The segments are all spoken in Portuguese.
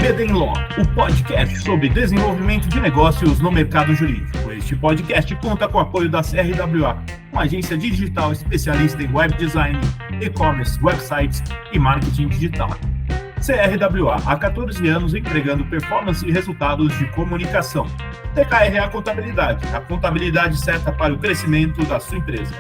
BD Law, o podcast sobre desenvolvimento de negócios no mercado jurídico. Este podcast conta com o apoio da CRWA, uma agência digital especialista em web design, e-commerce, websites e marketing digital. CRWA, há 14 anos entregando performance e resultados de comunicação. TKRA Contabilidade, a contabilidade certa para o crescimento da sua empresa.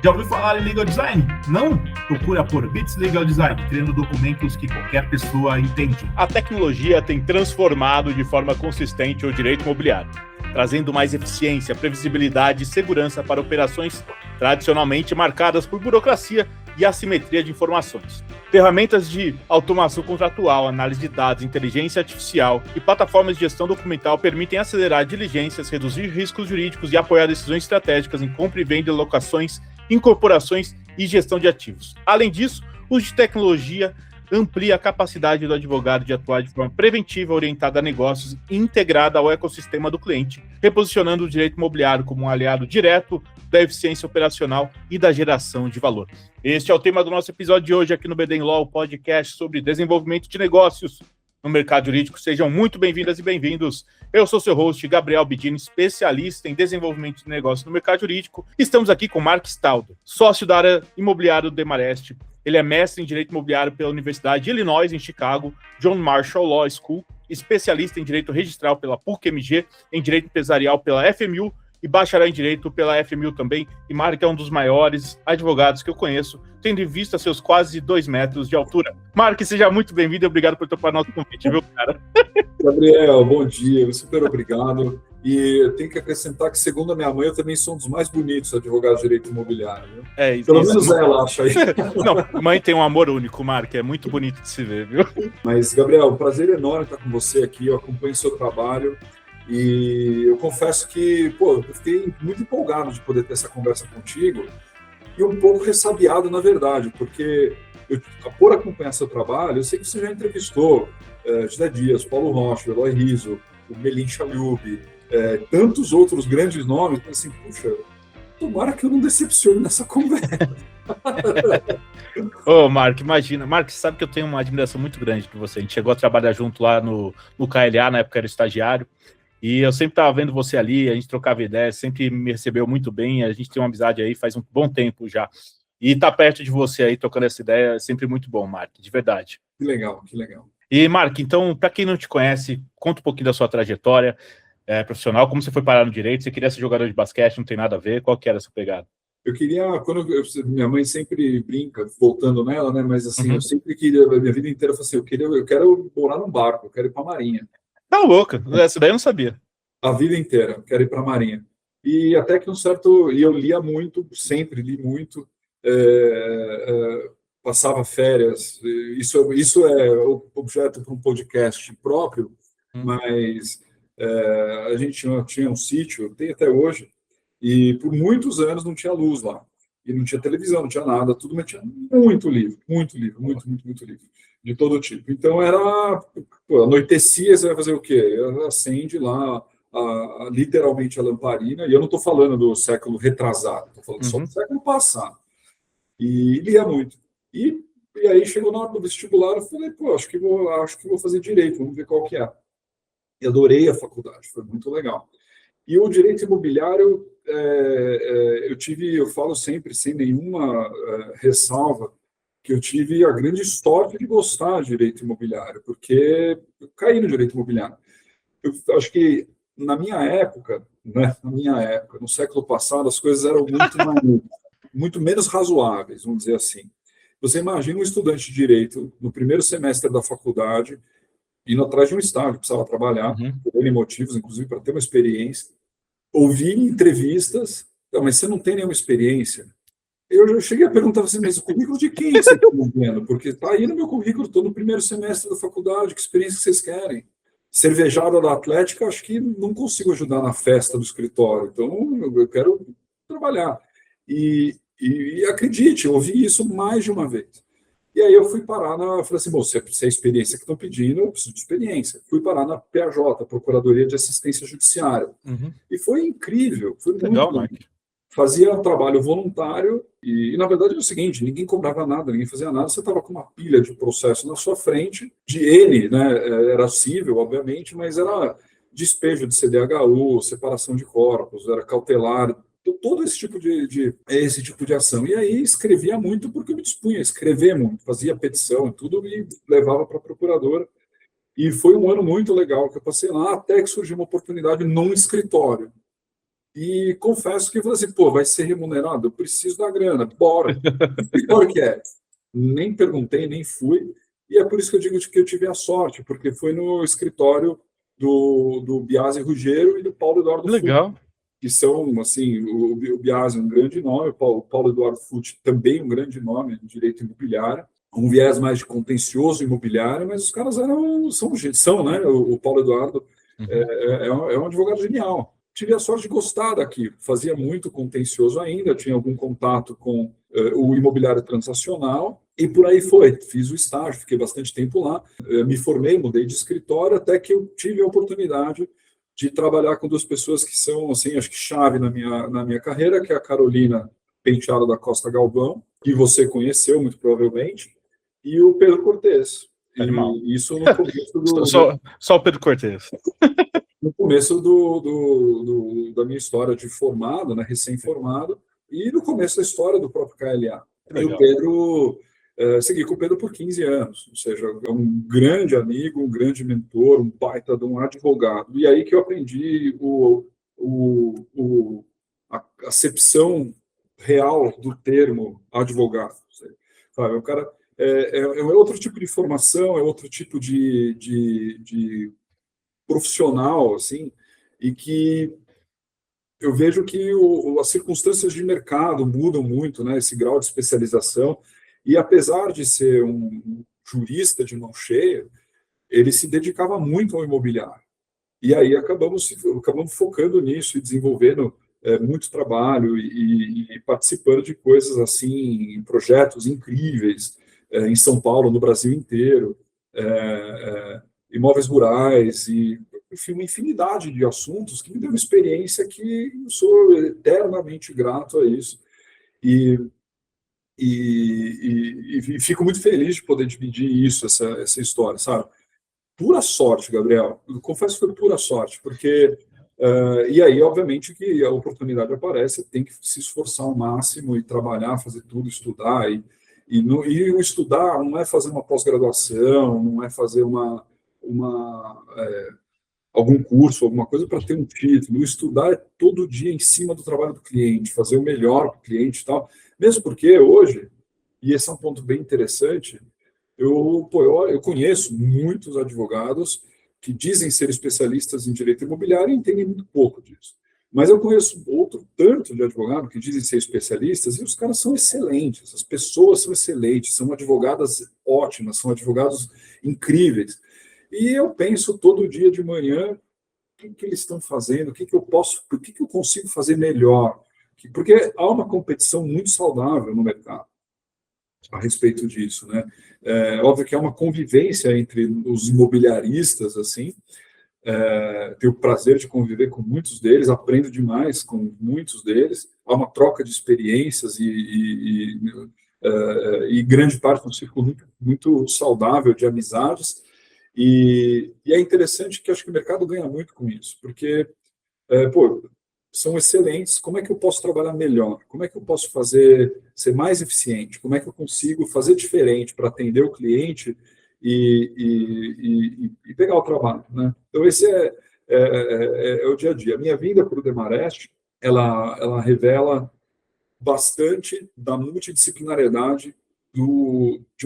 Já ouviu falar em Legal Design? Não? Procura por Bits Legal Design, criando documentos que qualquer pessoa entende. A tecnologia tem transformado de forma consistente o direito imobiliário, trazendo mais eficiência, previsibilidade e segurança para operações tradicionalmente marcadas por burocracia e assimetria de informações. Ferramentas de automação contratual, análise de dados, inteligência artificial e plataformas de gestão documental permitem acelerar diligências, reduzir riscos jurídicos e apoiar decisões estratégicas em compra e venda de locações, incorporações e gestão de ativos. Além disso, o uso de tecnologia amplia a capacidade do advogado de atuar de forma preventiva, orientada a negócios e integrada ao ecossistema do cliente, reposicionando o direito imobiliário como um aliado direto da eficiência operacional e da geração de valor. Este é o tema do nosso episódio de hoje aqui no BD Law, podcast sobre desenvolvimento de negócios no mercado jurídico. Sejam muito bem-vindas e bem-vindos. Eu sou seu host, Gabriel Bidini, especialista em desenvolvimento de negócios no mercado jurídico. Estamos aqui com Mark Staldo, sócio da área imobiliária do Demarest. Ele é mestre em Direito Imobiliário pela Universidade de Illinois, em Chicago, John Marshall Law School, especialista em Direito Registral pela PUC-MG, em Direito Empresarial pela FMU e bacharel em Direito pela FMU também. E Mark é um dos maiores advogados que eu conheço, tendo em vista seus quase 2 metros de altura. Mark, seja muito bem-vindo e obrigado por topar nosso convite, viu, cara? Gabriel, bom dia, super obrigado. E eu tenho que acrescentar que, segundo a minha mãe, eu também sou um dos mais bonitos advogados de direito imobiliário. Viu? Pelo menos ela acha aí. Não, mãe tem um amor único, Mark, é muito bonito de se ver, viu? Mas, Gabriel, um prazer enorme estar com você aqui, eu acompanho o seu trabalho e eu confesso que, eu fiquei muito empolgado de poder ter essa conversa contigo e um pouco ressabiado, na verdade, porque por acompanhar seu trabalho, eu sei que você já entrevistou José Dias, Paulo Rocha, Eloy Rizzo, o Melim Chalhoub, tantos outros grandes nomes, assim, puxa, tomara que eu não decepcione nessa conversa. Ô, Mark, imagina. Mark, você sabe que eu tenho uma admiração muito grande por você. A gente chegou a trabalhar junto lá no KLA, na época era estagiário, e eu sempre estava vendo você ali, a gente trocava ideias, sempre me recebeu muito bem, a gente tem uma amizade aí faz um bom tempo já. E estar perto de você aí, trocando essa ideia, é sempre muito bom, Mark, de verdade. Que legal, que legal. E, Mark, então, para quem não te conhece, conta um pouquinho da sua trajetória profissional, como você foi parar no direito, você queria ser jogador de basquete, não tem nada a ver, qual que era essa pegada? Eu queria, minha mãe sempre brinca, voltando nela, né, mas assim, eu sempre queria, a minha vida inteira, eu falei assim, eu quero morar num barco, eu quero ir para a Marinha. Tá louca, essa daí eu não sabia. A vida inteira, eu quero ir para a Marinha. E até que e eu lia muito, sempre li muito, passava férias, isso é objeto para um podcast próprio, mas a gente tinha um sítio, tem até hoje, e por muitos anos não tinha luz lá, e não tinha televisão, não tinha nada, tudo, mas tinha muito livro, muito livro, muito livro, de todo tipo. Então anoitecia, você vai fazer o quê? Acende lá literalmente a lamparina, e eu não estou falando do século retrasado, estou falando só do século passado, e lia muito. E aí chegou na hora do vestibular, eu falei, acho que vou fazer direito, vamos ver qual que é. E adorei a faculdade, foi muito legal. E o direito imobiliário, eu falo sempre, sem nenhuma ressalva, que eu tive a grande sorte de gostar de direito imobiliário, porque eu caí no direito imobiliário. Eu acho que na minha época, no século passado, as coisas eram muito menos razoáveis, vamos dizer assim. Você imagina um estudante de direito no primeiro semestre da faculdade, indo atrás de um estágio, precisava trabalhar, por N motivos, inclusive para ter uma experiência, ouvir entrevistas, mas você não tem nenhuma experiência. Eu já cheguei a perguntar assim, mas o currículo de quem você está vendo? Porque está aí no meu currículo, estou no primeiro semestre da faculdade, que experiência que vocês querem? Cervejada da Atlética, acho que não consigo ajudar na festa do escritório, então eu quero trabalhar. E acredite, eu ouvi isso mais de uma vez. E aí eu fui parar falei assim, se é a experiência que estão pedindo, eu preciso de experiência. Fui parar na PAJ, Procuradoria de Assistência Judiciária. E foi incrível, foi muito legal. fazia um trabalho voluntário e, na verdade, é o seguinte, ninguém cobrava nada, ninguém fazia nada, você estava com uma pilha de processo na sua frente, de N, né, era cível, obviamente, mas era despejo de CDHU, separação de corpos, era cautelar, todo esse tipo de ação. E aí escrevia muito porque eu me dispunha a escrever muito, fazia petição e tudo e levava para a procuradora. E foi um ano muito legal que eu passei lá, até que surgiu uma oportunidade num escritório. E confesso que eu falei assim, pô, vai ser remunerado? Eu preciso da grana, bora. Escritório que é? Nem perguntei, nem fui. E é por isso que eu digo que eu tive a sorte, porque foi no escritório do Biasi Ruggiero e do Paulo Eduardo Legal. Fucci, que são, assim, o Biasi um grande nome, o Paulo Eduardo Fucci também um grande nome de direito imobiliário, um viés mais de contencioso imobiliário, mas os caras são, né? O Paulo Eduardo é um advogado genial. Tive a sorte de gostar daqui, fazia muito contencioso ainda, tinha algum contato com o imobiliário transacional, e por aí foi. Fiz o estágio, fiquei bastante tempo lá, me formei, mudei de escritório, até que eu tive a oportunidade de trabalhar com duas pessoas que são, assim, acho que chave na minha carreira, que é a Carolina Penteado da Costa Galvão, que você conheceu muito provavelmente, e o Pedro Cortes. E isso no começo do... Só o Pedro Cortes. No começo da minha história de formado, né, recém-formado, e no começo da história do próprio KLA. E o Pedro, segui com o Pedro por 15 anos, ou seja, é um grande amigo, um grande mentor, um baita de um advogado. E aí que eu aprendi a acepção real do termo advogado. Sabe? O cara é outro tipo de formação, é outro tipo de profissional, assim, e que eu vejo que as circunstâncias de mercado mudam muito, né, esse grau de especialização, e apesar de ser um jurista de mão cheia, ele se dedicava muito ao imobiliário. E aí acabamos focando nisso e desenvolvendo muito trabalho e participando de coisas assim, em projetos incríveis, em São Paulo, no Brasil inteiro, imóveis rurais e, enfim, uma infinidade de assuntos que me deu uma experiência que eu sou eternamente grato a isso. E fico muito feliz de poder dividir isso, essa história, sabe? Pura sorte, Gabriel. Eu confesso que foi pura sorte, porque... e aí, obviamente, que a oportunidade aparece, tem que se esforçar ao máximo e trabalhar, fazer tudo, estudar. E o estudar não é fazer uma pós-graduação, não é fazer algum curso, alguma coisa para ter um título. O estudar é todo dia em cima do trabalho do cliente, fazer o melhor para o cliente e tal. Mesmo porque hoje, e esse é um ponto bem interessante, eu conheço muitos advogados que dizem ser especialistas em direito imobiliário e entendem muito pouco disso. Mas eu conheço outro tanto de advogados que dizem ser especialistas e os caras são excelentes, as pessoas são excelentes, são advogadas ótimas, são advogados incríveis. E eu penso todo dia de manhã o que eles estão fazendo, o que eu consigo fazer melhor. Porque há uma competição muito saudável no mercado a respeito disso, né? Óbvio que há uma convivência entre os imobiliaristas, assim, tenho o prazer de conviver com muitos deles, aprendo demais com muitos deles, há uma troca de experiências e grande parte de um círculo muito, muito saudável de amizades, e é interessante que acho que o mercado ganha muito com isso, porque, são excelentes, como é que eu posso trabalhar melhor? Como é que eu posso ser mais eficiente? Como é que eu consigo fazer diferente para atender o cliente e pegar o trabalho, né? Então, esse é o dia a dia. A minha vinda para o Demarest, ela revela bastante da multidisciplinariedade de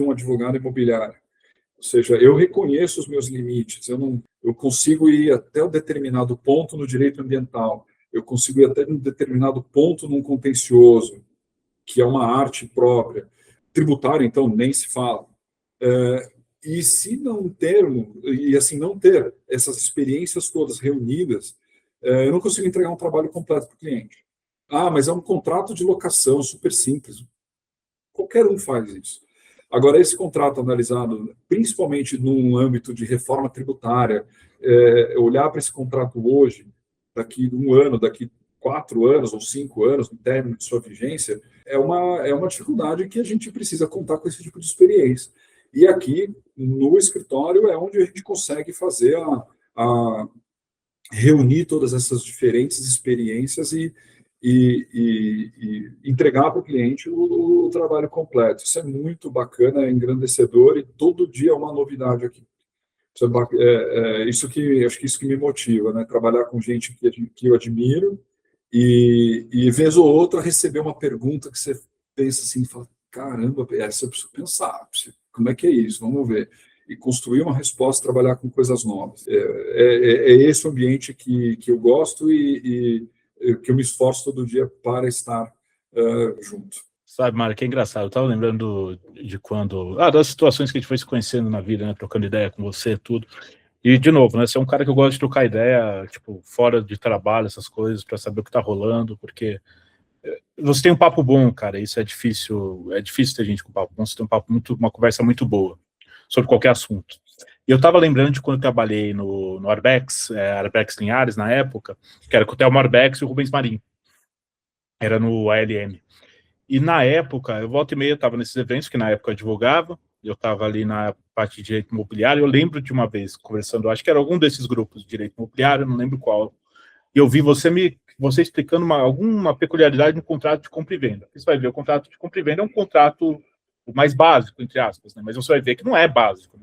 um advogado imobiliário. Ou seja, eu reconheço os meus limites, eu consigo ir até um determinado ponto no direito ambiental, eu consigo ir até um determinado ponto num contencioso, que é uma arte própria. Tributário, então, nem se fala. E se não ter essas experiências todas reunidas, eu não consigo entregar um trabalho completo para o cliente. Mas é um contrato de locação super simples. Qualquer um faz isso. Agora, esse contrato analisado, principalmente num âmbito de reforma tributária, olhar para esse contrato hoje, daqui um ano, daqui 4 anos ou 5 anos, no término de sua vigência, é uma dificuldade que a gente precisa contar com esse tipo de experiência. E aqui, no escritório, é onde a gente consegue fazer reunir todas essas diferentes experiências e entregar para o cliente o trabalho completo. Isso é muito bacana, é engrandecedor, e todo dia é uma novidade aqui. Isso que acho que isso que me motiva, né? Trabalhar com gente que eu admiro e vez ou outra receber uma pergunta que você pensa assim, fala, caramba, essa eu preciso pensar, como é que é isso? Vamos ver. E construir uma resposta, trabalhar com coisas novas. É esse o ambiente que eu gosto e que eu me esforço todo dia para estar junto. Sabe, Mário, que é engraçado. Eu estava lembrando de quando... das situações que a gente foi se conhecendo na vida, né? Trocando ideia com você, tudo. E, de novo, né? Você é um cara que eu gosto de trocar ideia, tipo, fora de trabalho, essas coisas, para saber o que está rolando, porque você tem um papo bom, cara. Isso é difícil ter gente com papo bom. Você tem uma conversa muito boa sobre qualquer assunto. E eu estava lembrando de quando eu trabalhei no Arbex, Arbex Linhares, na época, que era com o Thelmo Arbex e o Rubens Marim. Era no ALM. E na época, eu volta e meia estava nesses eventos, que na época eu advogava, eu estava ali na parte de direito imobiliário. Eu lembro de uma vez conversando, acho que era algum desses grupos de direito imobiliário, não lembro qual, e eu vi você explicando alguma peculiaridade no contrato de compra e venda. Você vai ver, o contrato de compra e venda é um contrato mais básico, entre aspas, né? Mas você vai ver que não é básico,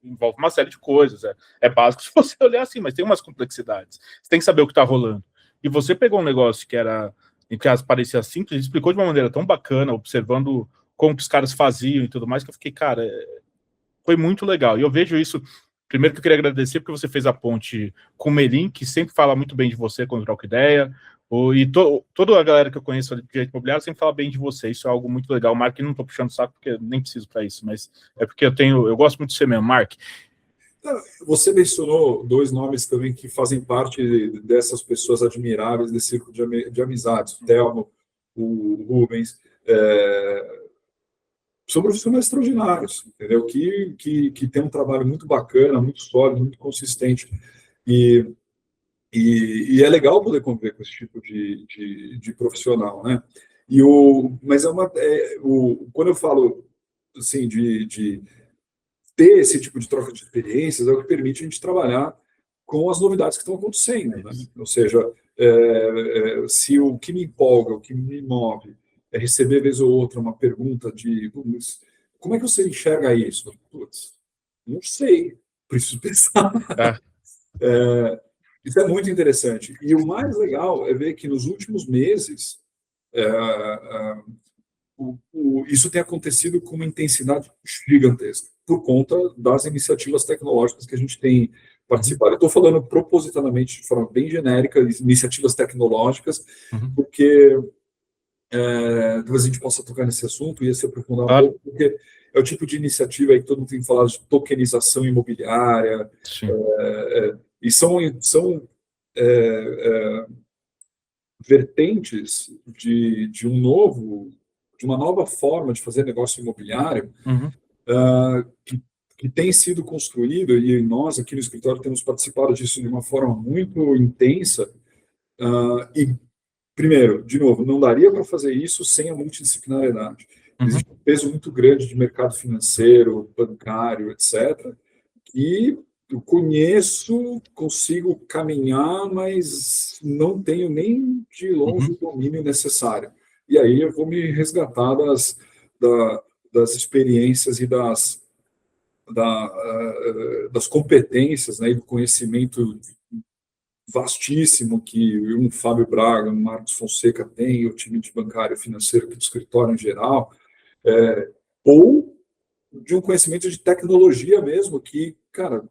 envolve uma série de coisas, é básico se você olhar assim, mas tem umas complexidades, você tem que saber o que está rolando. E você pegou um negócio que era, entre aspas, parecia simples, e explicou de uma maneira tão bacana, observando como que os caras faziam e tudo mais, que eu fiquei, cara, foi muito legal. E eu vejo isso, primeiro que eu queria agradecer porque você fez a ponte com o Melim, que sempre fala muito bem de você quando troca ideia, e toda a galera que eu conheço de direito imobiliário sempre fala bem de você. Isso é algo muito legal. Mark, não estou puxando o saco porque eu nem preciso para isso, mas é porque eu gosto muito de você mesmo, Mark. Você mencionou 2 nomes também que fazem parte dessas pessoas admiráveis desse círculo de amizades, o Thelmo, o Rubens, são profissionais extraordinários, entendeu? Que tem um trabalho muito bacana, muito sólido, muito consistente, e é legal poder conviver com esse tipo de profissional, né? Mas quando eu falo assim de ter esse tipo de troca de experiências, é o que permite a gente trabalhar com as novidades que estão acontecendo, né? Ou seja, se o que me empolga, o que me move, é receber vez ou outra uma pergunta de como é que você enxerga isso? Putz, não sei, preciso pensar. Isso é muito interessante. E o mais legal é ver que nos últimos meses isso tem acontecido com uma intensidade gigantesca, por conta das iniciativas tecnológicas que a gente tem participado. Eu estou falando propositalmente, de forma bem genérica, iniciativas tecnológicas, porque talvez a gente possa tocar nesse assunto e se aprofundar um pouco, porque é o tipo de iniciativa aí que todo mundo tem falado de tokenização imobiliária, e são vertentes de uma nova forma de fazer negócio imobiliário, que tem sido construído, e nós aqui no escritório temos participado disso de uma forma muito intensa, e, primeiro, de novo, não daria para fazer isso sem a multidisciplinariedade. Existe um peso muito grande de mercado financeiro, bancário, etc., e eu consigo caminhar, mas não tenho nem de longe o domínio necessário. E aí eu vou me resgatar das experiências e das competências, né, e do conhecimento vastíssimo que um Fábio Braga, um Marcos Fonseca tem, o time de bancário financeiro aqui do escritório em geral, ou de um conhecimento de tecnologia mesmo, que, cara,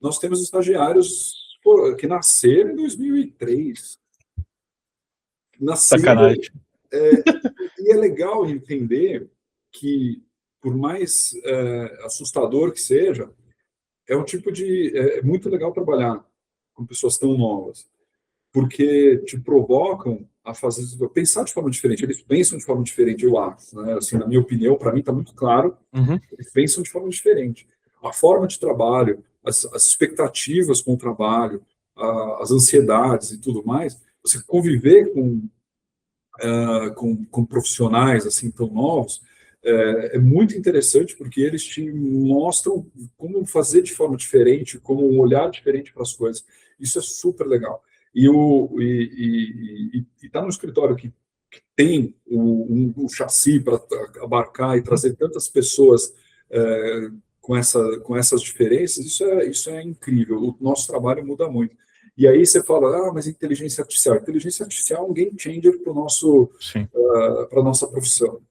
nós temos estagiários que nasceram em 2003. Sacanagem. E é legal entender que, por mais assustador que seja, é muito legal trabalhar com pessoas tão novas, porque te provocam a pensar de forma diferente. Eles pensam de forma diferente, eu acho, né? Assim, na minha opinião, para mim está muito claro, eles pensam de forma diferente. A forma de trabalho, as expectativas com o trabalho, as ansiedades e tudo mais, você conviver com profissionais assim tão novos é muito interessante, porque eles te mostram como fazer de forma diferente, como um olhar diferente para as coisas. Isso é super legal. E tá no escritório que tem um chassi para abarcar e trazer tantas pessoas com essas diferenças, isso é incrível. O nosso trabalho muda muito. E aí você fala, mas inteligência artificial. Inteligência artificial é um game changer para a nossa profissão.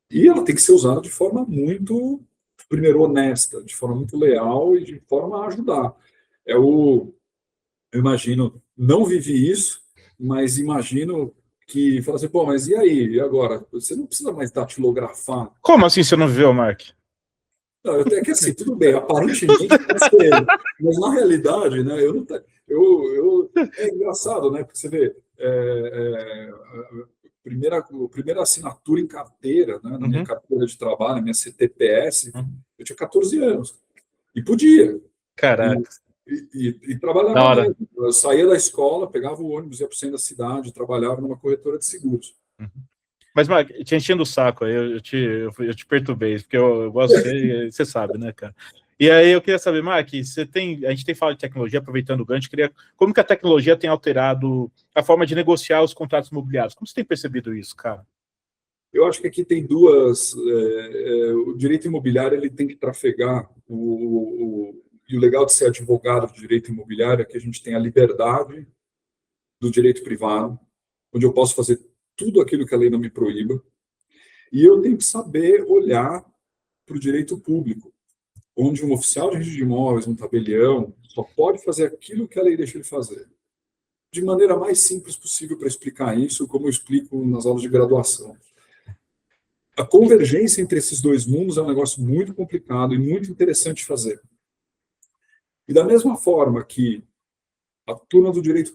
E ela tem que ser usada de forma muito, primeiro, honesta, de forma muito leal e de forma a ajudar. Eu imagino, não vivi isso, mas imagino que fala assim, mas e aí? E agora? Você não precisa mais datilografar. Como assim você não viu, Mark? Não, até que assim, tudo bem, aparentemente pode ser ele, mas na realidade, né, é engraçado, né, porque você vê, primeira assinatura em carteira, né, na minha carteira de trabalho, minha CTPS, eu tinha 14 anos, e podia. Caraca. E trabalhava mesmo. Eu saía da escola, pegava o ônibus, ia para o centro da cidade, trabalhava numa corretora de seguros. Mas, Mark, te enchendo o saco aí, eu te perturbei, porque eu gosto de você, você sabe, né, cara? E aí eu queria saber, Mark, a gente tem falado de tecnologia, aproveitando o gancho, como que a tecnologia tem alterado a forma de negociar os contratos imobiliários? Como você tem percebido isso, cara? Eu acho que aqui tem duas... o direito imobiliário ele tem que trafegar. E o legal de ser advogado de direito imobiliário é que a gente tem a liberdade do direito privado, onde eu posso fazer tudo aquilo que a lei não me proíba, e eu tenho que saber olhar para o direito público, onde um oficial de registro de imóveis, um tabelião, só pode fazer aquilo que a lei deixa ele fazer. De maneira mais simples possível para explicar isso, como eu explico nas aulas de graduação. A convergência entre esses dois mundos é um negócio muito complicado e muito interessante de fazer. E da mesma forma que a turma do direito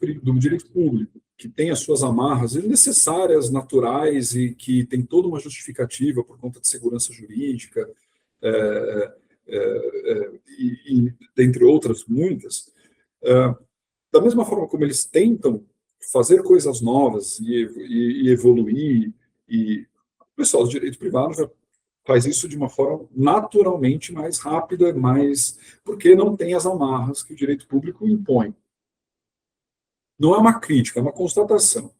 público, que tem as suas amarras necessárias, naturais, e que tem toda uma justificativa por conta de segurança jurídica, e dentre outras muitas, da mesma forma como eles tentam fazer coisas novas e evoluir, e o pessoal do direito privado já faz isso de uma forma naturalmente mais rápida, porque não tem as amarras que o direito público impõe. Não é uma crítica, é uma constatação.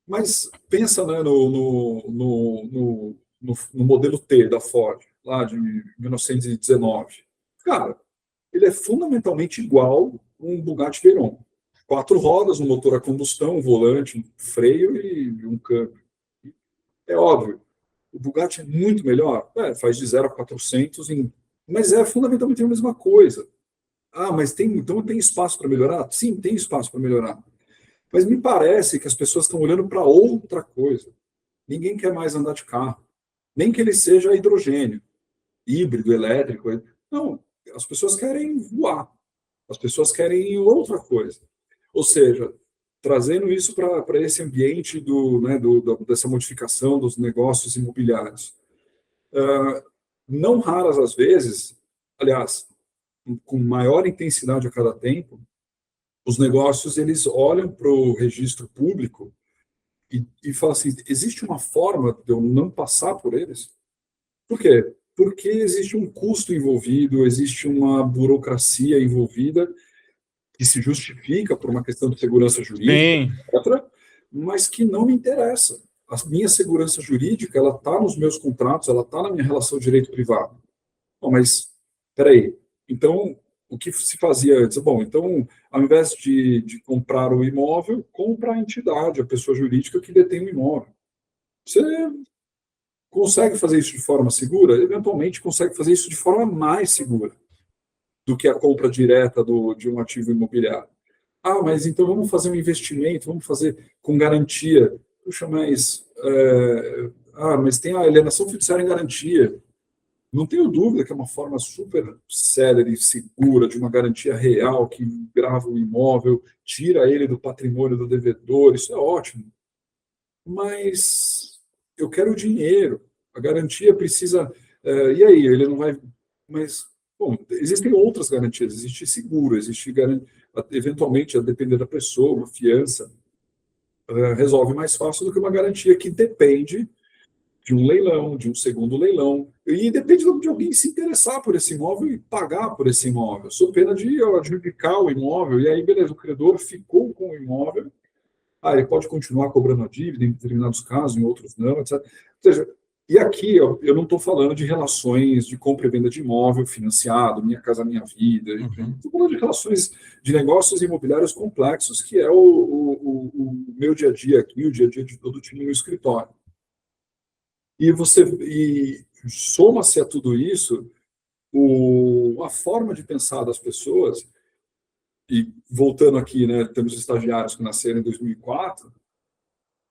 Mas pensa, né, no modelo T da Ford, lá de 1919. Cara, ele é fundamentalmente igual um Bugatti Veyron. 4 rodas, um motor a combustão, um volante, um freio e um câmbio. É óbvio, o Bugatti é muito melhor. Faz de 0 a 400, mas é fundamentalmente a mesma coisa. Mas então tem espaço para melhorar? Sim, tem espaço para melhorar. Mas me parece que as pessoas estão olhando para outra coisa. Ninguém quer mais andar de carro. Nem que ele seja hidrogênio, híbrido, elétrico. Não, as pessoas querem voar. As pessoas querem outra coisa. Ou seja, trazendo isso para esse ambiente dessa modificação dos negócios imobiliários. Não raras às vezes, aliás, com maior intensidade a cada tempo, os negócios eles olham para o registro público e falam assim, existe uma forma de eu não passar por eles? Por quê? Porque existe um custo envolvido, existe uma burocracia envolvida que se justifica por uma questão de segurança jurídica, etc., mas que não me interessa. A minha segurança jurídica ela está nos meus contratos, ela está na minha relação de direito privado. Mas, espera aí, então, o que se fazia antes? Então, ao invés de comprar o imóvel, compra a entidade, a pessoa jurídica que detém o imóvel. Você consegue fazer isso de forma segura? Eventualmente, consegue fazer isso de forma mais segura do que a compra direta de um ativo imobiliário. Mas então vamos fazer um investimento, vamos fazer com garantia. Puxa, mas tem a alienação fiduciária em garantia. Não tenho dúvida que é uma forma super célere e segura de uma garantia real que grava o imóvel, tira ele do patrimônio do devedor, isso é ótimo. Mas eu quero o dinheiro, a garantia precisa... e aí, ele não vai... Mas Bom, existem outras garantias, existe seguro, eventualmente, a depender da pessoa, uma fiança, resolve mais fácil do que uma garantia que depende de um leilão, de um segundo leilão, e depende de alguém se interessar por esse imóvel e pagar por esse imóvel, sob pena de adjudicar o imóvel, e aí, beleza, o credor ficou com o imóvel, ele pode continuar cobrando a dívida em determinados casos, em outros não, etc. Ou seja, e aqui eu não estou falando de relações de compra e venda de imóvel financiado, Minha Casa Minha Vida. Estou falando de relações de negócios imobiliários complexos, que é o meu dia a dia aqui, o dia a dia de todo o time no escritório. E soma-se a tudo isso a forma de pensar das pessoas, e voltando aqui, né, temos estagiários que nasceram em 2004,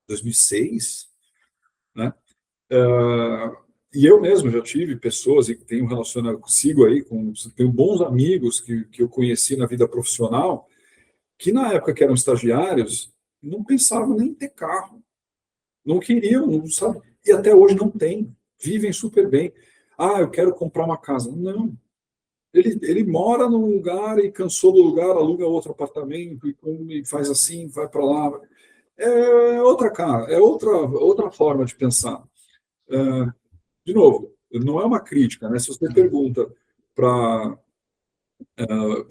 2006, né? E eu mesmo já tive pessoas e tenho sigo aí, tenho bons amigos que eu conheci na vida profissional, que na época que eram estagiários, não pensavam nem em ter carro. Não queriam, não sabe? E até hoje não tem. Vivem super bem. Eu quero comprar uma casa. Não. Ele mora num lugar e cansou do lugar, aluga outro apartamento e faz assim, vai para lá. É outra cara, é outra forma de pensar. De novo, não é uma crítica, né? Se você pergunta para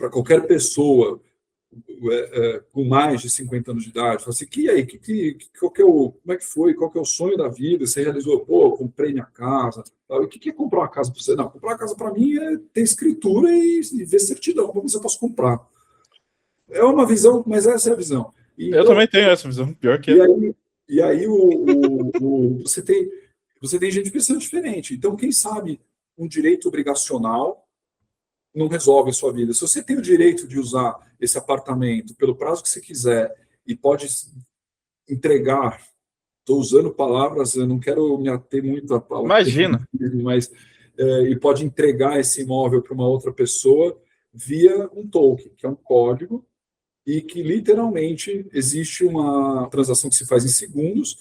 qualquer pessoa com mais de 50 anos de idade, fala assim, e aí, como é que foi? Qual que é o sonho da vida? Você realizou? Pô, eu comprei minha casa. Tal. E o que é comprar uma casa para você? Não, comprar uma casa para mim é ter escritura e ver certidão para ver se eu posso comprar. É uma visão, mas essa é a visão. Então, eu também tenho essa visão, pior que E aí você tem gente pensando diferente. Então, quem sabe um direito obrigacional não resolve a sua vida. Se você tem o direito de usar esse apartamento pelo prazo que você quiser e pode entregar, estou usando palavras, eu não quero me ater muito a palavras. Imagina. Mas e pode entregar esse imóvel para uma outra pessoa via um token, que é um código, e que literalmente existe uma transação que se faz em segundos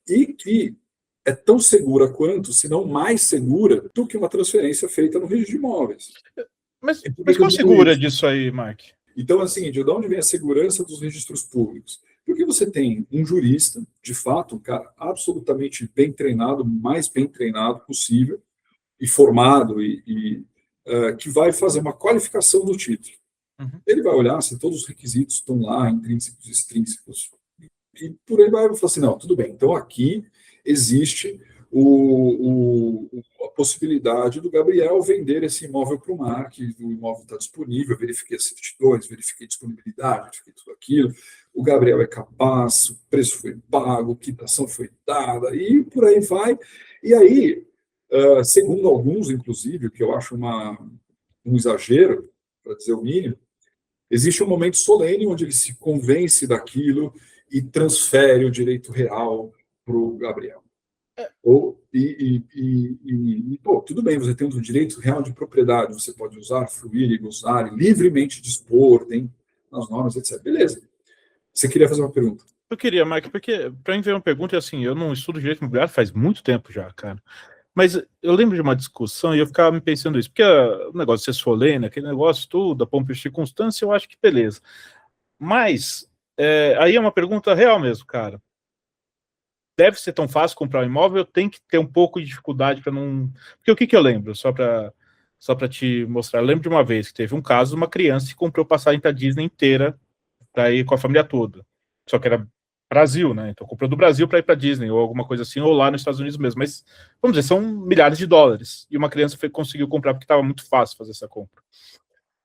e que é tão segura quanto, se não mais segura, do que uma transferência feita no registro de imóveis. Mas qual segura disso aí, Mark? Então, é o seguinte, de onde vem a segurança dos registros públicos? Porque você tem um jurista, de fato, um cara absolutamente bem treinado, mais bem treinado possível, e formado, que vai fazer uma qualificação do título. Uhum. Ele vai olhar se todos os requisitos estão lá, intrínsecos, extrínsecos, e por aí vai falar assim, não, tudo bem, então aqui existe a possibilidade do Gabriel vender esse imóvel para o Mark, o imóvel está disponível, verifiquei as certidões, verifiquei disponibilidade, verifiquei tudo aquilo, o Gabriel é capaz, o preço foi pago, quitação foi dada, e por aí vai. E aí, segundo alguns, inclusive, que eu acho um exagero, para dizer o mínimo, existe um momento solene onde ele se convence daquilo e transfere o direito real para o Gabriel. Pô, tudo bem, você tem um direito real de propriedade, você pode usar, fruir e gozar, e livremente dispor, tem as normas, etc. Beleza. Você queria fazer uma pergunta? Eu queria, Mark, porque para mim veio uma pergunta, assim, eu não estudo direito imobiliário faz muito tempo já, cara. Mas eu lembro de uma discussão e eu ficava me pensando isso, porque o negócio de ser solene, aquele negócio tudo, a pompa e circunstância, eu acho que beleza. Mas, aí é uma pergunta real mesmo, cara. Deve ser tão fácil comprar um imóvel, eu tenho que ter um pouco de dificuldade para não... Porque o que eu lembro, só para te mostrar, eu lembro de uma vez que teve um caso de uma criança que comprou passagem para Disney inteira para ir com a família toda. Só que era Brasil, né? Então comprou do Brasil para ir para Disney, ou alguma coisa assim, ou lá nos Estados Unidos mesmo. Mas, vamos dizer, são milhares de dólares. E uma criança conseguiu comprar porque estava muito fácil fazer essa compra.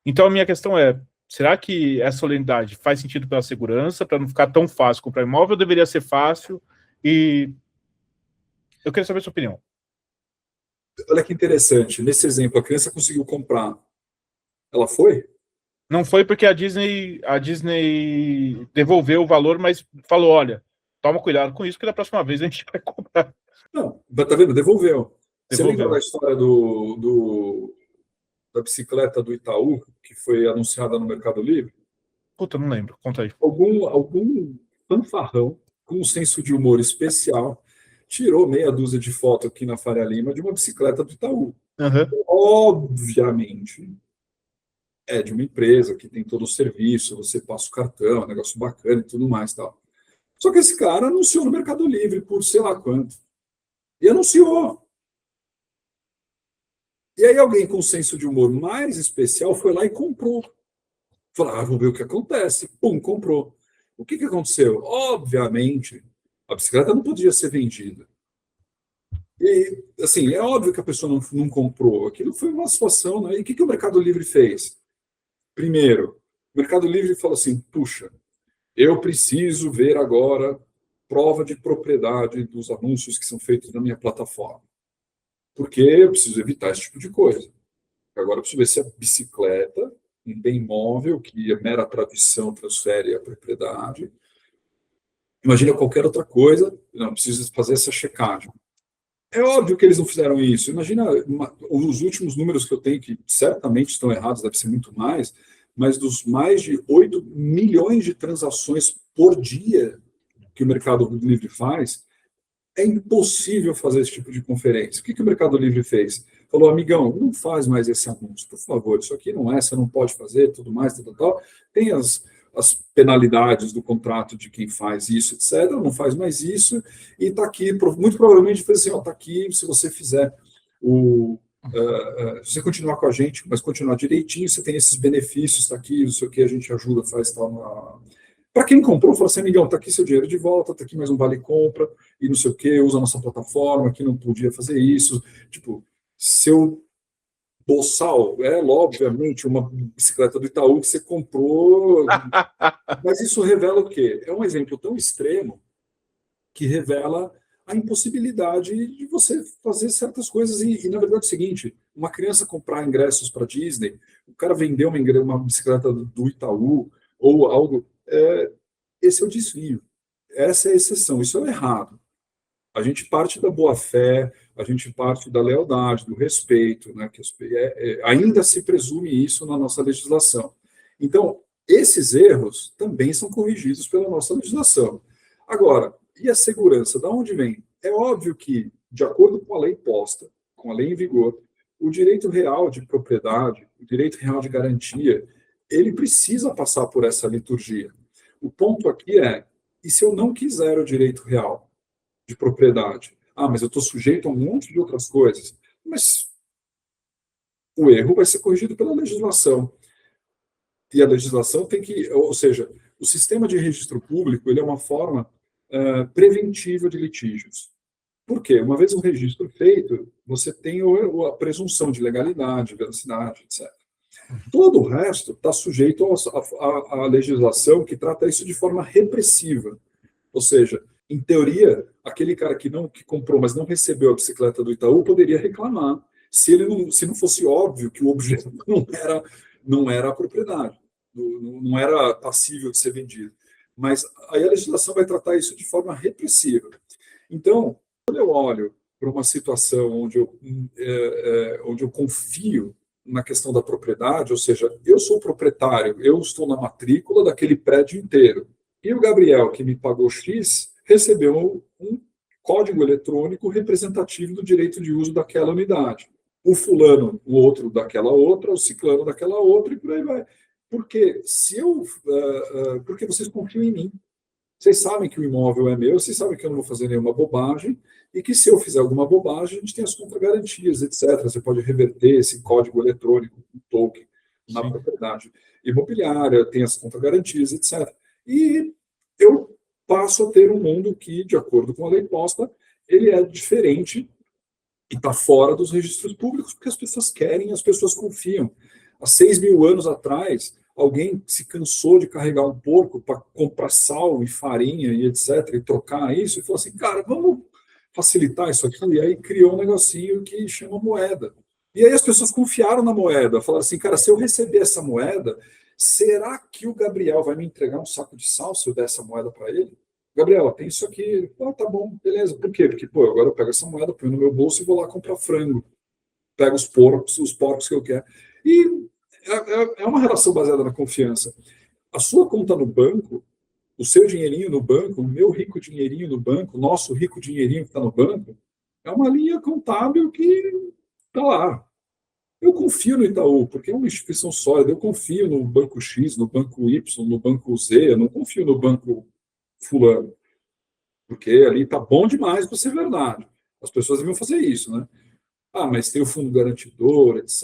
Então a minha questão é, será que essa solenidade faz sentido pela segurança, para não ficar tão fácil comprar imóvel, ou deveria ser fácil? E eu queria saber a sua opinião. Olha que interessante. Nesse exemplo, a criança conseguiu comprar. Ela foi? Não foi porque a Disney devolveu o valor, mas falou, olha, toma cuidado com isso, que da próxima vez a gente vai comprar. Não, tá vendo? Devolveu. Você lembra da história da bicicleta do Itaú, que foi anunciada no Mercado Livre? Puta, não lembro. Conta aí. Algum fanfarrão com um senso de humor especial, tirou meia dúzia de fotos aqui na Faria Lima de uma bicicleta do Itaú. Uhum. Obviamente, é de uma empresa que tem todo o serviço, você passa o cartão, é um negócio bacana e tudo mais, tal. Só que esse cara anunciou no Mercado Livre por sei lá quanto. E anunciou. E aí alguém com senso de humor mais especial foi lá e comprou. Falou, vamos ver o que acontece. Pum, comprou. O que aconteceu? Obviamente, a bicicleta não podia ser vendida. E, assim, é óbvio que a pessoa não comprou. Aquilo foi uma situação, né? E o que o Mercado Livre fez? Primeiro, o Mercado Livre falou assim, puxa, eu preciso ver agora prova de propriedade dos anúncios que são feitos na minha plataforma. Porque eu preciso evitar esse tipo de coisa. Agora eu preciso ver se a bicicleta, um bem móvel, que a mera tradição transfere a propriedade. Imagina qualquer outra coisa, não precisa fazer essa checagem. É óbvio que eles não fizeram isso. Imagina os últimos números que eu tenho, que certamente estão errados, deve ser muito mais, mas dos mais de 8 milhões de transações por dia que o Mercado Livre faz, é impossível fazer esse tipo de conferência. O que o Mercado Livre fez? Falou, amigão, não faz mais esse anúncio, por favor, isso aqui não é, você não pode fazer, tudo mais, tal. Tem as penalidades do contrato de quem faz isso, etc. Não faz mais isso, e está aqui, muito provavelmente fez assim, está aqui, se você fizer se você continuar com a gente, mas continuar direitinho, você tem esses benefícios, está aqui, não sei o que, a gente ajuda, faz tal. Para quem comprou, fala assim, amigão, está aqui seu dinheiro de volta, está aqui mais um vale-compra, e não sei o que, usa a nossa plataforma, que não podia fazer isso. Tipo, seu boçal, obviamente, uma bicicleta do Itaú que você comprou, mas isso revela o quê? É um exemplo tão extremo que revela a impossibilidade de você fazer certas coisas. E na verdade, é o seguinte, uma criança comprar ingressos para Disney, o cara vender uma bicicleta do Itaú, ou algo, esse é o desvio. Essa é a exceção, isso é errado. A gente parte da boa-fé, a gente parte da lealdade, do respeito, né, que ainda se presume isso na nossa legislação. Então, esses erros também são corrigidos pela nossa legislação. Agora, e a segurança? Da onde vem? É óbvio que, de acordo com a lei posta, com a lei em vigor, o direito real de propriedade, o direito real de garantia, ele precisa passar por essa liturgia. O ponto aqui é, e se eu não quiser o direito real de propriedade? Mas eu estou sujeito a um monte de outras coisas. Mas o erro vai ser corrigido pela legislação. E a legislação tem que, ou seja, o sistema de registro público ele é uma forma preventiva de litígios. Por quê? Uma vez um registro feito, você tem a presunção de legalidade, veracidade, etc. Todo o resto está sujeito à legislação que trata isso de forma repressiva. Ou seja, em teoria, aquele cara que comprou, mas não recebeu a bicicleta do Itaú, poderia reclamar, se não fosse óbvio que o objeto não era a propriedade, não era passível de ser vendido. Mas aí a legislação vai tratar isso de forma repressiva. Então, quando eu olho para uma situação onde eu confio na questão da propriedade, ou seja, eu sou proprietário, eu estou na matrícula daquele prédio inteiro, e o Gabriel, que me pagou X, recebeu um código eletrônico representativo do direito de uso daquela unidade. O fulano, o outro daquela outra, o ciclano daquela outra, e por aí vai. Porque porque vocês confiam em mim. Vocês sabem que o imóvel é meu, vocês sabem que eu não vou fazer nenhuma bobagem, e que se eu fizer alguma bobagem, a gente tem as contragarantias, etc. Você pode reverter esse código eletrônico, um token, na propriedade imobiliária, tem as contragarantias, etc. E eu passo a ter um mundo que, de acordo com a lei posta, ele é diferente e está fora dos registros públicos, porque as pessoas querem, as pessoas confiam. Há 6.000 anos atrás, alguém se cansou de carregar um porco para comprar sal e farinha e etc., e trocar isso, e falou assim, cara, vamos facilitar isso aqui, e aí criou um negocinho que chama moeda. E aí as pessoas confiaram na moeda, falaram assim, cara, se eu receber essa moeda, será que o Gabriel vai me entregar um saco de sal se eu der essa moeda para ele? Gabriel, tem isso aqui. Tá bom, beleza. Por quê? Porque, agora eu pego essa moeda, ponho no meu bolso e vou lá comprar frango. Pego os porcos que eu quero. E é uma relação baseada na confiança. A sua conta no banco, o seu dinheirinho no banco, o meu rico dinheirinho no banco, o nosso rico dinheirinho que está no banco, é uma linha contábil que está lá. Eu confio no Itaú, porque é uma instituição sólida. Eu confio no banco X, no banco Y, no banco Z. Eu não confio no banco fulano, porque ali está bom demais para ser verdade. As pessoas deviam fazer isso, né? Ah, mas tem o fundo garantidor, etc.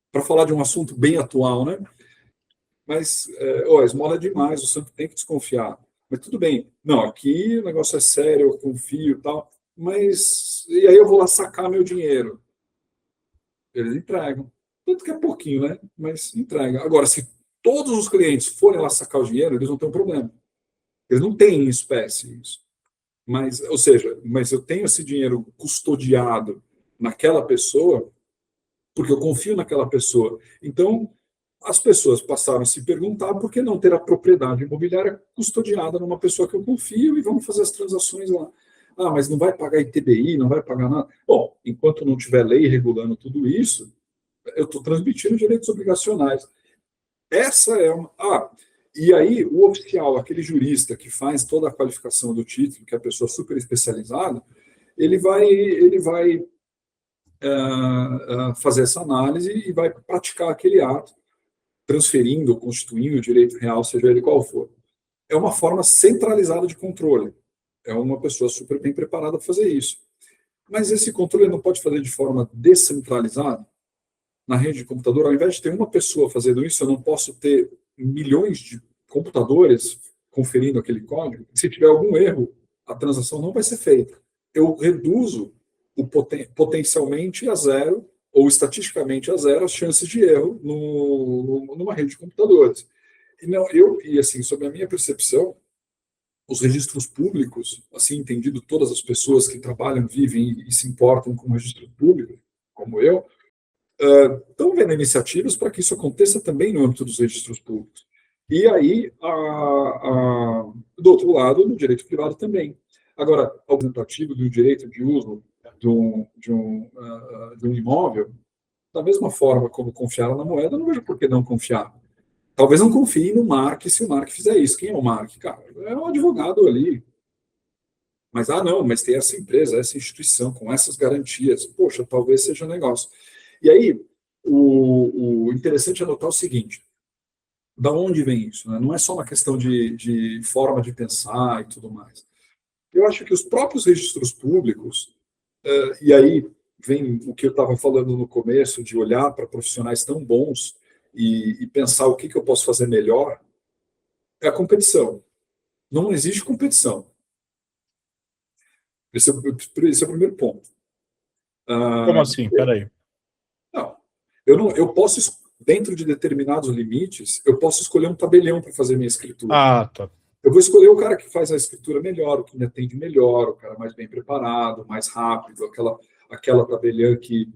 Para falar de um assunto bem atual, né? Mas, a esmola é demais, o santo tem que desconfiar. Mas tudo bem. Não, aqui o negócio é sério, eu confio e tal. Mas, e aí eu vou lá sacar meu dinheiro. Eles entregam. Tanto que é pouquinho, né? Mas entrega. Agora, se todos os clientes forem lá sacar o dinheiro, eles não têm um problema. Eles não têm em espécie isso. Mas, ou seja, mas eu tenho esse dinheiro custodiado naquela pessoa porque eu confio naquela pessoa. Então, as pessoas passaram a se perguntar por que não ter a propriedade imobiliária custodiada numa pessoa que eu confio e vamos fazer as transações lá. Ah, mas não vai pagar ITBI, não vai pagar nada. Bom, enquanto não tiver lei regulando tudo isso, eu estou transmitindo direitos obrigacionais. Essa é uma. Ah, e aí o oficial, aquele jurista que faz toda a qualificação do título, que é a pessoa super especializada, ele vai fazer essa análise e vai praticar aquele ato, transferindo, constituindo o direito real, seja ele qual for. É uma forma centralizada de controle. É uma pessoa super bem preparada para fazer isso. Mas esse controle não pode fazer de forma descentralizada? Na rede de computador, ao invés de ter uma pessoa fazendo isso, eu não posso ter milhões de computadores conferindo aquele código. Se tiver algum erro, a transação não vai ser feita. Eu reduzo potencialmente a zero, ou estatisticamente a zero, as chances de erro numa rede de computadores. E assim, sob a minha percepção, os registros públicos, assim entendido todas as pessoas que trabalham, vivem e se importam com o registro público, como eu, estão vendo iniciativas para que isso aconteça também no âmbito dos registros públicos. E aí, do outro lado, no direito privado também. Agora, o representativo do direito de uso de um imóvel, da mesma forma como confiaram na moeda, não vejo por que não confiar. Talvez não confie no Mark se o Mark fizer isso. Quem é o Mark? Cara, é um advogado ali. Mas, não, mas tem essa empresa, essa instituição, com essas garantias. Poxa, talvez seja um negócio. E aí, o interessante é notar o seguinte, da onde vem isso? Né? Não é só uma questão de forma de pensar e tudo mais. Eu acho que os próprios registros públicos, e aí vem o que eu estava falando no começo, de olhar para profissionais tão bons e pensar o que eu posso fazer melhor, é a competição. Não existe competição. Esse é o primeiro ponto. Como assim? Peraí. Não. Eu posso, dentro de determinados limites, eu posso escolher um tabelião para fazer minha escritura. Ah, tá. Eu vou escolher o cara que faz a escritura melhor, o que me atende melhor, o cara mais bem preparado, mais rápido, aquela tabeliã que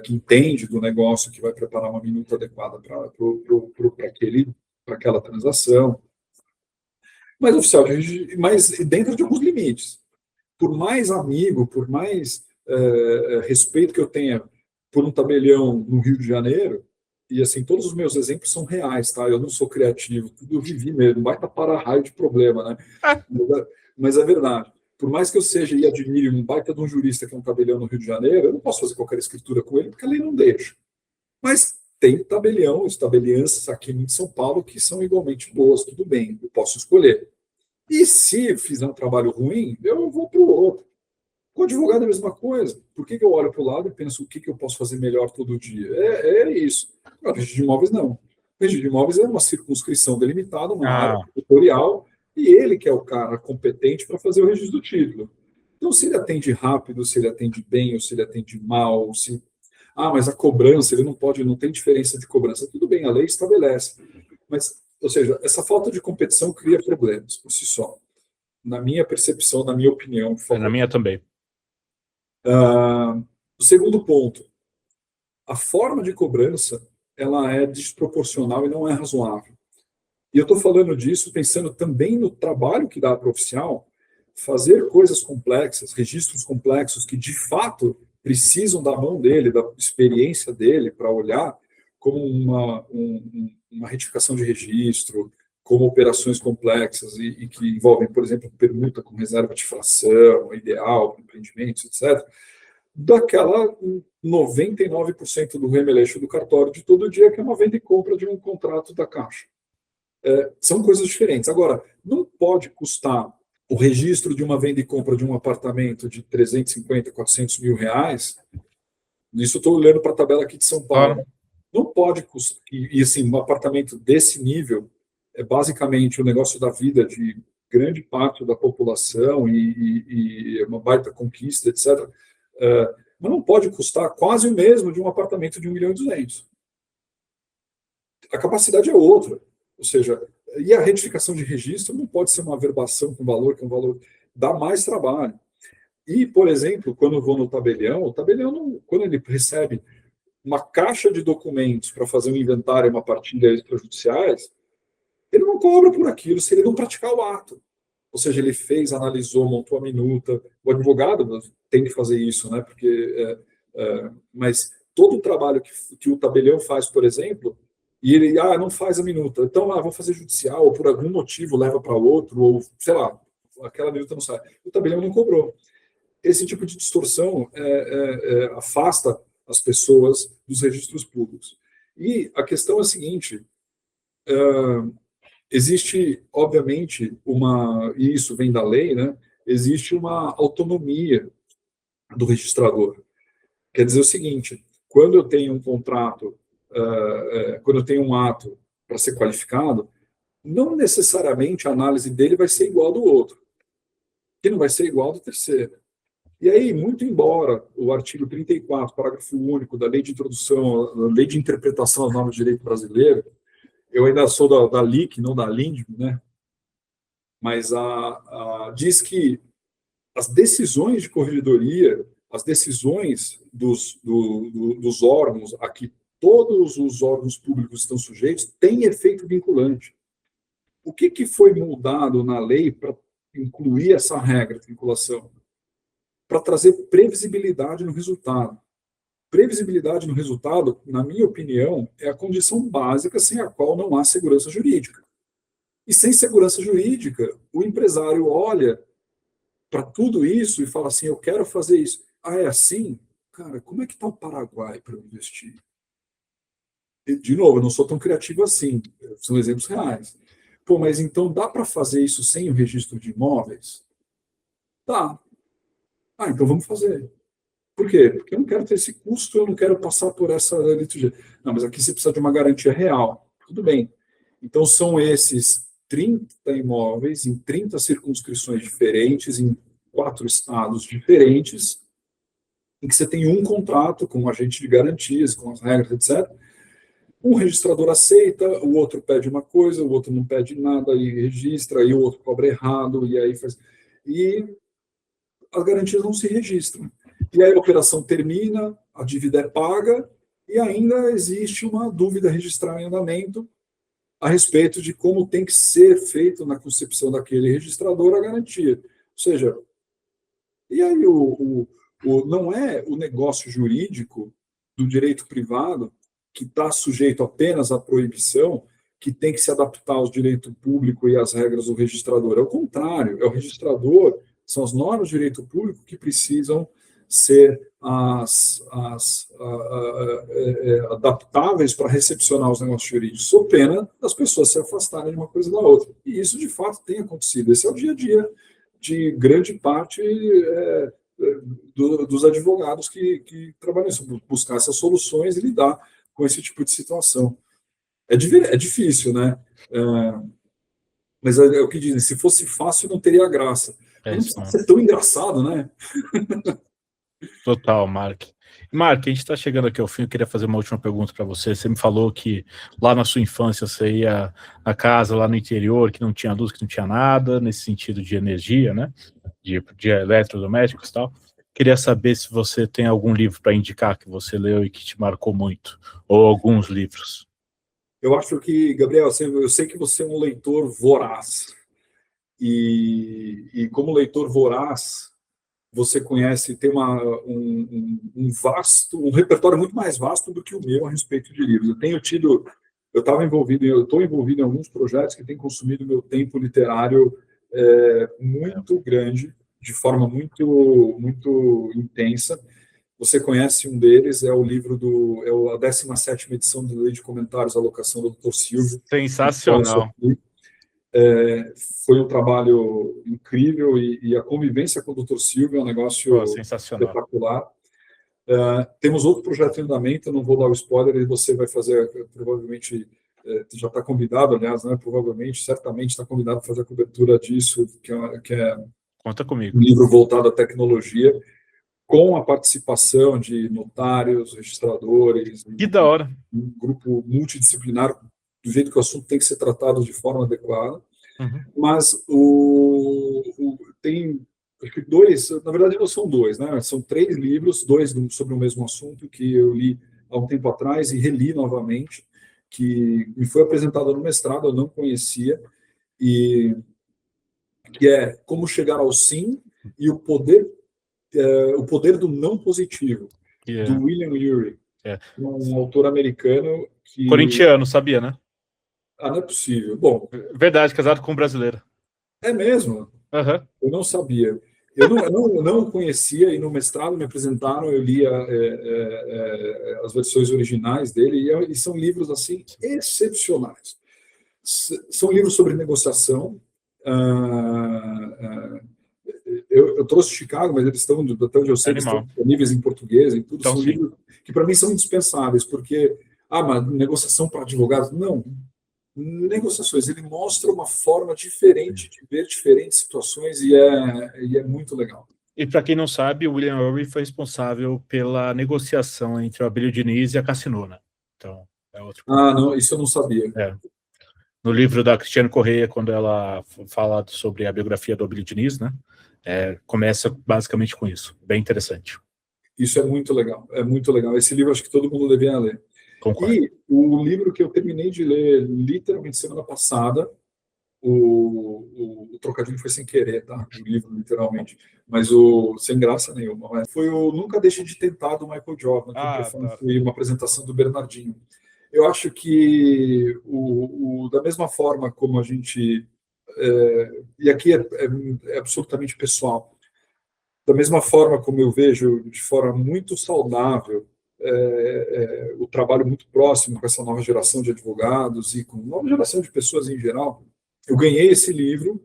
entende do negócio, que vai preparar uma minuta adequada para aquela transação. Mas, oficial, mas dentro de alguns limites. Por mais amigo, por mais respeito que eu tenha por um tabelião no Rio de Janeiro, e assim, todos os meus exemplos são reais, tá? Eu não sou criativo, tudo eu vivi mesmo, vai para para-raio de problema, né? Mas é verdade. Por mais que eu seja e admire um baita de um jurista que é um tabelião no Rio de Janeiro, eu não posso fazer qualquer escritura com ele, porque a lei não deixa. Mas tem tabelião, os tabeliãs aqui em São Paulo que são igualmente boas, tudo bem, eu posso escolher. E se fizer um trabalho ruim, eu vou para o outro. Com o advogado é a mesma coisa. Por que eu olho para o lado e penso o que eu posso fazer melhor todo dia? É isso. O registro de imóveis, não. O registro de imóveis é uma circunscrição delimitada, uma área territorial, e ele que é o cara competente para fazer o registro do título. Então, se ele atende rápido, se ele atende bem, ou se ele atende mal, se... mas a cobrança, ele não pode, não tem diferença de cobrança. Tudo bem, a lei estabelece. Mas, ou seja, essa falta de competição cria problemas por si só. Na minha percepção, na minha opinião. Na minha também. O segundo ponto, a forma de cobrança ela é desproporcional e não é razoável. E eu estou falando disso pensando também no trabalho que dá para o oficial fazer coisas complexas, registros complexos que de fato precisam da mão dele, da experiência dele para olhar como uma retificação de registro, como operações complexas e que envolvem, por exemplo, permuta com reserva de fração, ideal, empreendimentos, etc., daquela 99% do remeleixo do cartório de todo dia, que é uma venda e compra de um contrato da Caixa. São coisas diferentes. Agora, não pode custar o registro de uma venda e compra de um apartamento de 350, 400 mil reais. Isso estou olhando para a tabela aqui de São Paulo. Claro. Não pode custar. E assim, um apartamento desse nível é basicamente o negócio da vida de grande parte da população e uma baita conquista, etc. Mas não pode custar quase o mesmo de um apartamento de 1.200.000. A capacidade é outra. Ou seja, e a retificação de registro não pode ser uma averbação com valor, que é um valor, dá mais trabalho. E, por exemplo, quando eu vou no tabelião, o tabelião, não, quando ele recebe uma caixa de documentos para fazer um inventário, uma partilha extrajudiciais, ele não cobra por aquilo se ele não praticar o ato. Ou seja, ele fez, analisou, montou a minuta. O advogado tem que fazer isso, né? Porque, mas todo o trabalho que o tabelião faz, por exemplo, e ele não faz a minuta, então vou fazer judicial, ou por algum motivo leva para outro, ou sei lá, aquela minuta não sai. O tabelião não cobrou. Esse tipo de distorção afasta as pessoas dos registros públicos. E a questão é a seguinte: existe, obviamente, e isso vem da lei, né? Existe uma autonomia do registrador. Quer dizer o seguinte: quando eu tenho um contrato, quando eu tenho um ato para ser qualificado, não necessariamente a análise dele vai ser igual ao do outro, que não vai ser igual ao do terceiro. E aí, muito embora o artigo 34, parágrafo único da Lei de Introdução, da Lei de Interpretação às Normas de Direito Brasileiro, eu ainda sou da LIC, não da LINDB, né? Mas diz que as decisões de corregedoria, as decisões dos órgãos a que todos os órgãos públicos estão sujeitos têm efeito vinculante. O que foi mudado na lei para incluir essa regra de vinculação? Para trazer previsibilidade no resultado. Previsibilidade no resultado, na minha opinião, é a condição básica sem a qual não há segurança jurídica. E sem segurança jurídica, o empresário olha para tudo isso e fala assim: eu quero fazer isso. É assim? Cara, como é que está o Paraguai para eu investir? E, de novo, eu não sou tão criativo assim. São exemplos reais. Pô, mas então dá para fazer isso sem o registro de imóveis? Tá. Então vamos fazer. Por quê? Porque eu não quero ter esse custo, eu não quero passar por essa liturgia. Não, mas aqui você precisa de uma garantia real. Tudo bem. Então são esses 30 imóveis em 30 circunscrições diferentes, em 4 estados diferentes, em que você tem um contrato com um agente de garantias, com as regras, etc. Um registrador aceita, o outro pede uma coisa, o outro não pede nada e registra, e o outro cobra errado, e aí faz... E as garantias não se registram. E aí a operação termina, a dívida é paga, e ainda existe uma dúvida registral em andamento a respeito de como tem que ser feito na concepção daquele registrador a garantia. Ou seja, e aí não é o negócio jurídico do direito privado que está sujeito apenas à proibição, que tem que se adaptar ao direito público e às regras do registrador. É o contrário, é o registrador, são as normas de direito público que precisam ser adaptáveis para recepcionar os negócios jurídicos, sob pena das pessoas se afastarem de uma coisa da outra. E isso, de fato, tem acontecido. Esse é o dia a dia de grande parte dos advogados que trabalham nisso, buscar essas soluções e lidar com esse tipo de situação. É difícil, né? Mas é o que dizem, se fosse fácil, não teria graça. Não precisa ser tão engraçado, né? Total, Mark. Mark, a gente está chegando aqui ao fim, eu queria fazer uma última pergunta para você. Você me falou que lá na sua infância você ia à casa lá no interior, que não tinha luz, que não tinha nada, nesse sentido de energia, né? De eletrodomésticos e tal. Queria saber se você tem algum livro para indicar que você leu e que te marcou muito, ou alguns livros. Eu acho que, Gabriel, eu sei que você é um leitor voraz. E como leitor voraz, você conhece, tem um repertório muito mais vasto do que o meu a respeito de livros. Eu estou envolvido em alguns projetos que têm consumido meu tempo literário muito grande, de forma muito, muito intensa. Você conhece um deles, é o livro a 17ª edição da Lei de Comentários à Alocação do Dr. Silvio. Sensacional. Foi um trabalho incrível e a convivência com o Dr. Silvio é um negócio sensacional. espetacular. Temos outro projeto em andamento, não vou dar o spoiler, e você vai fazer, provavelmente, já está convidado, aliás, né, provavelmente, certamente está convidado a fazer a cobertura disso, que é Conta comigo. um livro voltado à tecnologia, com a participação de notários, registradores. Que da hora. Um grupo multidisciplinar, do jeito que o assunto tem que ser tratado de forma adequada. Uhum. Mas tem, acho que na verdade não são dois, né? São 3 livros, 2 sobre o mesmo assunto, que eu li há um tempo atrás e reli novamente, que me foi apresentado no mestrado, eu não conhecia, e que é Como Chegar ao Sim e o Poder do Não Positivo, do William Ury, um autor americano que... Corintiano, sabia, né? Não é possível. Bom... Verdade, casado com um brasileiro. É mesmo? Uhum. Eu não sabia. Eu não conhecia, e no mestrado me apresentaram, eu li as versões originais dele, e são livros, assim, excepcionais. São livros sobre negociação. Eu trouxe Chicago, mas eles estão, até onde eu sei, eles estão disponíveis em português e tudo. Então, são livros que, para mim, são indispensáveis, porque, mas negociação para advogados? Não. Negociações, ele mostra uma forma diferente de ver diferentes situações e é muito legal. E para quem não sabe, o William Ury foi responsável pela negociação entre o Abílio Diniz e a Cassinona. Então, é outro. Não, isso eu não sabia. No livro da Cristiane Correia, quando ela fala sobre a biografia do Abílio Diniz, né, começa basicamente com isso. Bem interessante. Isso é muito legal. É muito legal. Esse livro acho que todo mundo deveria ler. Concordo. E o livro que eu terminei de ler literalmente semana passada, o trocadilho foi sem querer, tá? O livro, literalmente. Mas sem graça nenhuma. Foi o Nunca Deixe de Tentar, do Michael Jordan, que foi uma apresentação do Bernardinho. Eu acho que da mesma forma como a gente... e aqui é absolutamente pessoal. Da mesma forma como eu vejo de forma muito saudável o trabalho muito próximo com essa nova geração de advogados e com nova geração de pessoas em geral, eu ganhei esse livro,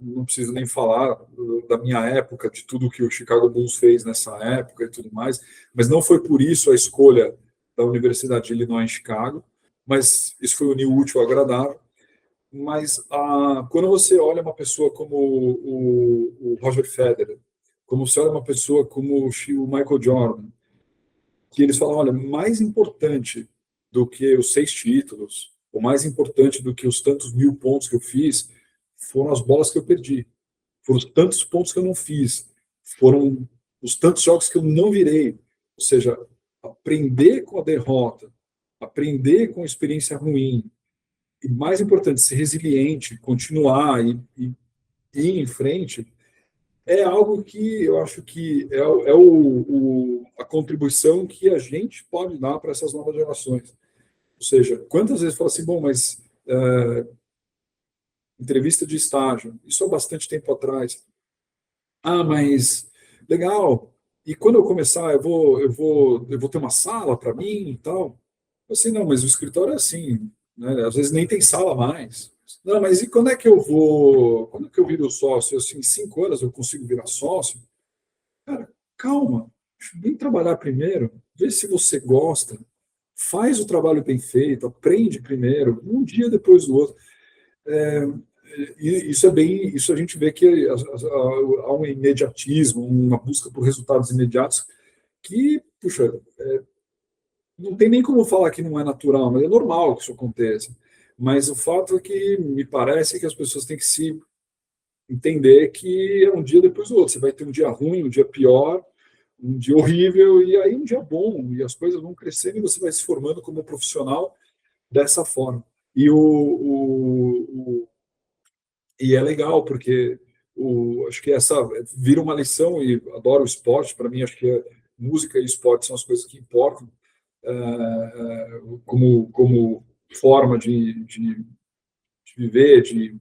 não preciso nem falar da minha época, de tudo que o Chicago Bulls fez nessa época e tudo mais, mas não foi por isso a escolha da Universidade de Illinois em Chicago, mas isso foi unir o útil ao agradável. Mas quando você olha uma pessoa como o Roger Federer, como você olha uma pessoa como o Michael Jordan, que eles falam, olha, mais importante do que os 6 títulos, ou mais importante do que os tantos 1000 pontos que eu fiz, foram as bolas que eu perdi, foram os tantos pontos que eu não fiz, foram os tantos jogos que eu não virei. Ou seja, aprender com a derrota, aprender com a experiência ruim, e mais importante, ser resiliente, continuar e ir em frente, é algo que eu acho que a contribuição que a gente pode dar para essas novas gerações. Ou seja, quantas vezes fala assim, bom, mas entrevista de estágio, isso há bastante tempo atrás. Mas legal, e quando eu começar, eu vou ter uma sala para mim e tal? Assim, não, mas o escritório é assim, né? Às vezes nem tem sala mais. Não, mas e quando é que quando é que eu viro sócio? Assim, em 5 anos eu consigo virar sócio? Cara, calma, vem trabalhar primeiro, vê se você gosta, faz o trabalho bem feito, aprende primeiro, um dia depois do outro. E isso a gente vê que há um imediatismo, uma busca por resultados imediatos que, puxa, não tem nem como falar que não é natural, mas é normal que isso aconteça. Mas o fato é que me parece que as pessoas têm que se entender que é um dia depois do outro. Você vai ter um dia ruim, um dia pior, um dia horrível, e aí um dia bom, e as coisas vão crescendo e você vai se formando como profissional dessa forma. E é legal, porque acho que essa vira uma lição, e adoro o esporte, para mim acho que música e esporte são as coisas que importam, como forma de viver, de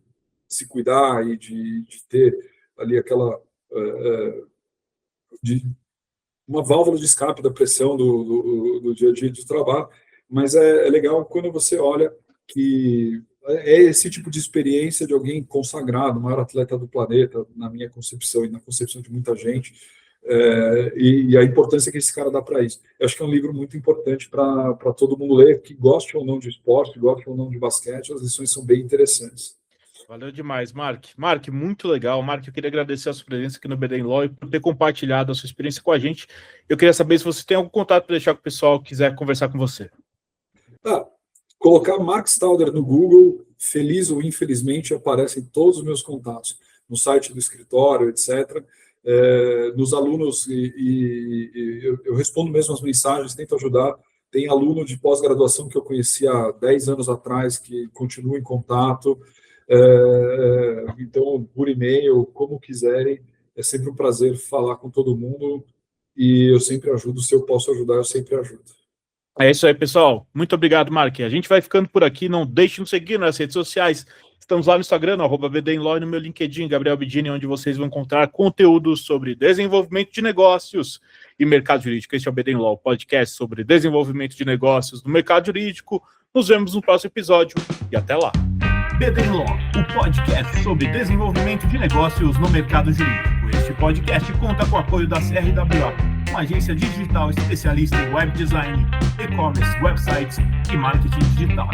se cuidar e de ter ali aquela... uma válvula de escape da pressão do dia a dia do trabalho, mas é legal quando você olha que é esse tipo de experiência de alguém consagrado, o maior atleta do planeta, na minha concepção e na concepção de muita gente, e a importância que esse cara dá para isso. Eu acho que é um livro muito importante para todo mundo ler, que goste ou não de esporte, goste ou não de basquete, as lições são bem interessantes. Valeu demais, Mark. Mark, muito legal. Mark, eu queria agradecer a sua presença aqui no BD Law e por ter compartilhado a sua experiência com a gente. Eu queria saber se você tem algum contato para deixar com o pessoal que quiser conversar com você. Colocar Mark Stauder no Google, feliz ou infelizmente, aparecem todos os meus contatos, no site do escritório, etc. Nos alunos, eu respondo mesmo as mensagens, tento ajudar. Tem aluno de pós-graduação que eu conheci há 10 anos atrás, que continua em contato. Então, por e-mail, como quiserem, é sempre um prazer falar com todo mundo e eu sempre ajudo. Se eu posso ajudar, eu sempre ajudo. É isso aí, pessoal. Muito obrigado, Mark. A gente vai ficando por aqui. Não deixe de nos seguir nas redes sociais. Estamos lá no Instagram, @BDinLaw, e no meu LinkedIn, Gabriel Bidini, onde vocês vão encontrar conteúdo sobre desenvolvimento de negócios e mercado jurídico. Este é o BD Law, podcast sobre desenvolvimento de negócios no mercado jurídico. Nos vemos no próximo episódio e até lá. BD Law, o podcast sobre desenvolvimento de negócios no mercado jurídico. Este podcast conta com o apoio da CRWA, uma agência digital especialista em web design, e-commerce, websites e marketing digital.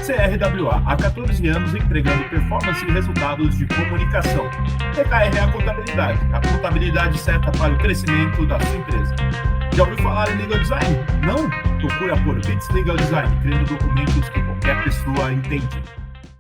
CRWA, há 14 anos entregando performance e resultados de comunicação. TKRA Contabilidade, a contabilidade certa para o crescimento da sua empresa. Já ouviu falar em Legal Design? Não? Procura por Bits Legal Design, criando documentos que qualquer pessoa entende.